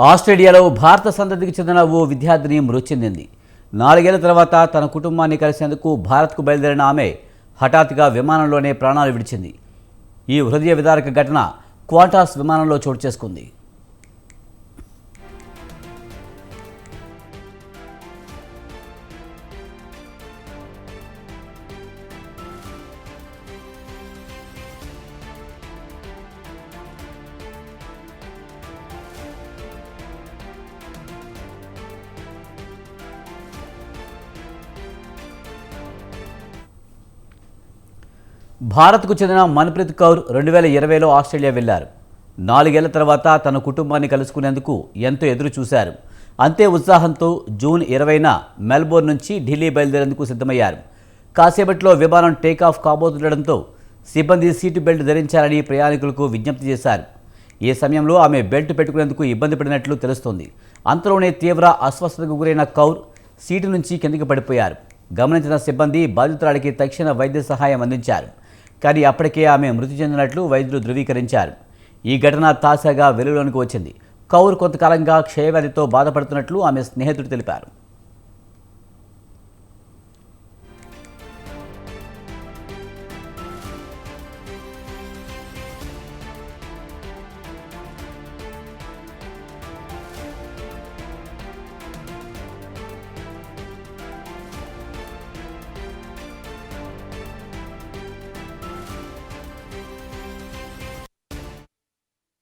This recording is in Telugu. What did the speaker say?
ఆస్ట్రేలియాలో భారత సంతతికి చెందిన ఓ విద్యార్థిని మృతి చెందింది. 4 ఏళ్ల తర్వాత తన కుటుంబాన్ని కలిసేందుకు భారత్కు బయలుదేరిన ఆమె హఠాత్తుగా విమానంలోనే ప్రాణాలు విడిచింది. ఈ హృదయ విదారక ఘటన క్వాంటాస్ విమానంలో చోటు చేసుకుంది. భారత్కు చెందిన మన్ప్రీత్ కౌర్ 2020లో ఆస్ట్రేలియా వెళ్లారు. 4 ఏళ్ల తర్వాత తన కుటుంబాన్ని కలుసుకునేందుకు ఎంతో ఎదురు చూశారు. అంతే ఉత్సాహంతో జూన్ 20న మెల్బోర్న్ నుంచి ఢిల్లీ బయలుదేరేందుకు సిద్ధమయ్యారు. కాసేపట్లో విమానం టేకాఫ్ కాబోతుండటంతో సిబ్బంది సీటు బెల్ట్ ధరించాలని ప్రయాణికులకు విజ్ఞప్తి చేశారు. ఈ సమయంలో ఆమె బెల్ట్ పెట్టుకునేందుకు ఇబ్బంది పడినట్లు తెలుస్తోంది. అంతలోనే తీవ్ర అస్వస్థతకు గురైన కౌర్ సీటు నుంచి కిందికి పడిపోయారు. గమనించిన సిబ్బంది బాధితురాలికి తక్షణ వైద్య సహాయం అందించారు. కానీ అప్పటికే ఆమె మృతి చెందినట్లు వైద్యులు ధృవీకరించారు. ఈ ఘటన తాజాగా వెలుగులోనికి వచ్చింది. కౌర్ కొంతకాలంగా క్షయవ్యాధితో బాధపడుతున్నట్లు ఆమె స్నేహితుడు తెలిపారు.